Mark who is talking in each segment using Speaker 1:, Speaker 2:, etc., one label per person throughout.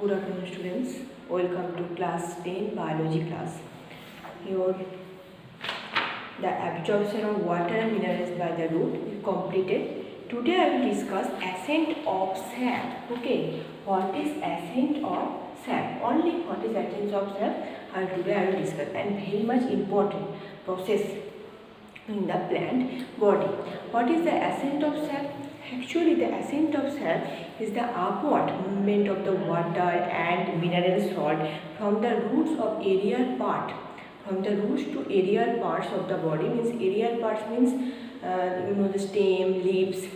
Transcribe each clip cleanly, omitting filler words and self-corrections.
Speaker 1: Good afternoon students, welcome to class 10 biology class. Here the absorption of water and minerals by the root is completed. Today I will discuss ascent of sap. Okay, what is ascent of sap? Only what is ascent of sap and today I will discuss, and very much important process in the plant body. What is the ascent of sap? Actually, the ascent of sap is the upward movement of the water and mineral salt from the roots of aerial part. From the roots to aerial parts of the body, means aerial parts means the stem, leaves,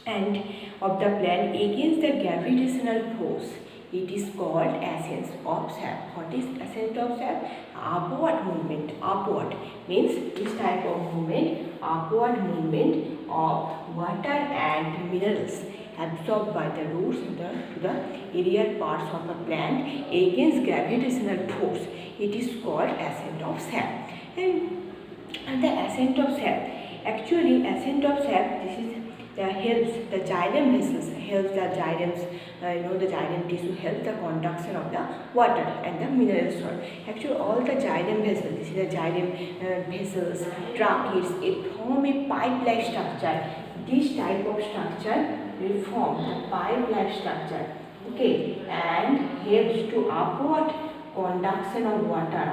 Speaker 1: and of the plant against the gravitational force. It is called ascent of sap. What is ascent of sap? Upward movement. Upward means this type of movement, upward movement of water and minerals absorbed by the roots to the aerial parts of a plant against gravitational force. It is called ascent of sap. And the ascent of sap. Actually, ascent of sap, this is helps the xylem vessels, helps the xylems, the xylem tissue helps the conduction of the water and the mineral salt. Actually, all the xylem vessels, this is the xylem vessels, tracheids, it form a pipe-like structure. This type of structure will form the pipe-like structure, okay, and helps to upward conduction of water,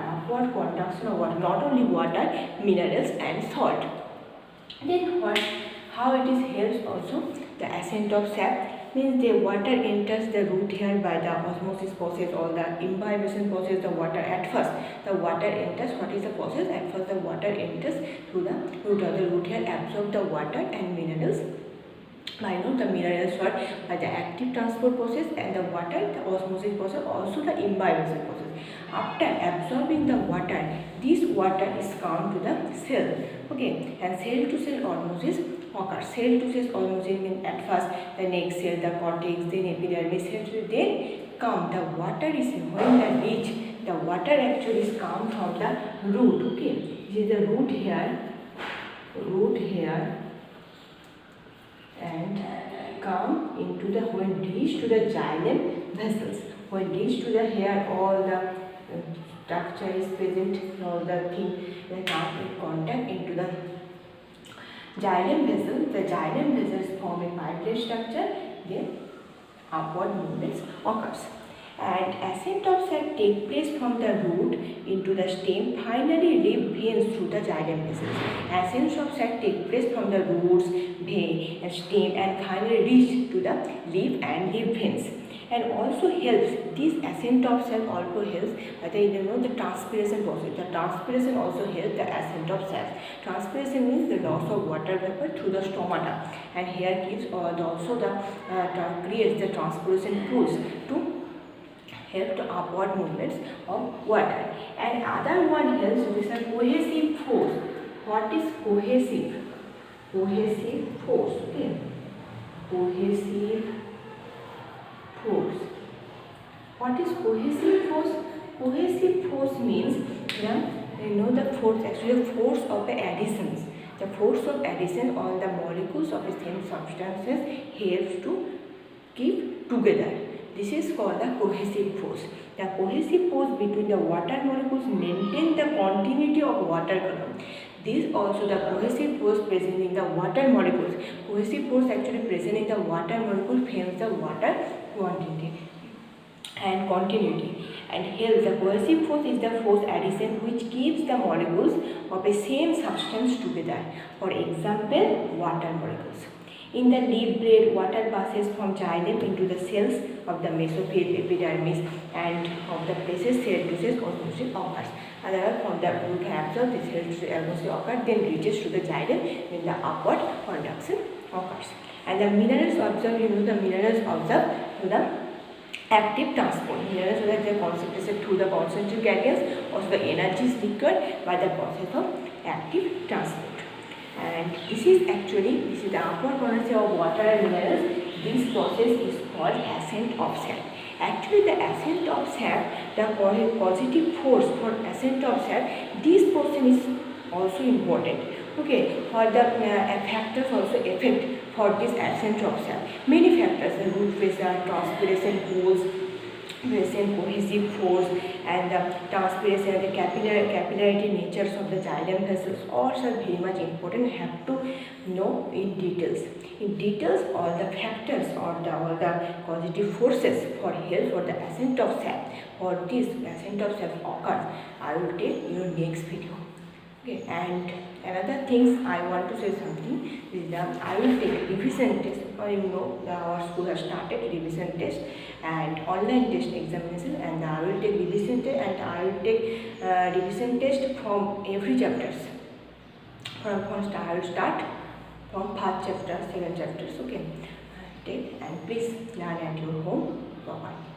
Speaker 1: not only water, minerals and salt. Then how it is helps also? The ascent of sap means the water enters the root hair by the osmosis process or the imbibition process. The water at first, the water enters. What is the process? At first the water enters through the root of the root hair, absorb the water and minerals by the mineral salt by the active transport process, and the water, the osmosis process, also the imbibition process. After absorbing the water, this water is come to the cell, okay, and cell to cell osmosis occurs. Cell to cell osmosis means at first the next cell, the cortex, then epidermis, then come the water is when the reach, the water actually is come from the root, okay. This is the root here, and come into the, when reach to the xylem vessels, when reach to the hair, all the structure is present, all the thing they come in contact into the xylem vessel. The xylem vessels form a pipe-like structure, then upward movements occurs. And ascent of sap take place from the root into the stem, finally leaf veins through the xylem vessels. Ascent of sap take place from the roots, vein and stem, and finally reach to the leaf and leaf veins. And also helps, this ascent of sap also helps the transpiration process. The transpiration also helps the ascent of sap. Transpiration means the loss of water vapor through the stomata, and here gives also the creates the transpiration pools to help the upward movements of water. And other one helps with a cohesive force. What is cohesive? Cohesive force, okay. Cohesive force. What is cohesive force? Cohesive force means the force, actually the force of the additions. The force of addition on the molecules of the same substances helps to keep together. This is called the cohesive force. The cohesive force between the water molecules maintain the continuity of water column. This also the cohesive force present in the water molecules. Cohesive force actually present in the water molecules helps the water quantity and continuity, and helps the cohesive force is the force addition which keeps the molecules of a same substance together. For example, water molecules. In the leaf braid, water passes from xylem into the cells of the mesophyll, epidermis, and of the places cell to cell osmosis occurs. Otherwise, from the root absorbed, the cell to cell osmosis occurs, then reaches to the xylem when the upward conduction occurs. And the minerals observed, the minerals observed through the active transport. Minerals so that they are concentrated through the concentric gases, also the energy is required by the process of active transport. And this is the upward conduction of water and minerals. This process is called ascent of sap. Actually, the ascent of sap, the positive force for ascent of sap, this portion is also important. Okay, for the factors also affect for this ascent of sap. Many factors, the root pressure, transpiration pools, present cohesive force and the transparency and the capillarity natures of the xylem vessels all are very much important. Have to know in details. In details, all the factors or all the positive forces for help for the ascent of sap or this ascent of sap occurs. I will take in your next video. Okay, and another things I want to say something is that I will take revision test. Our school has started revision test and online test examination, and I will take revision test and I will take revision test from every chapters. I will start from first chapter, second chapters. Okay, take and please learn at your home properly.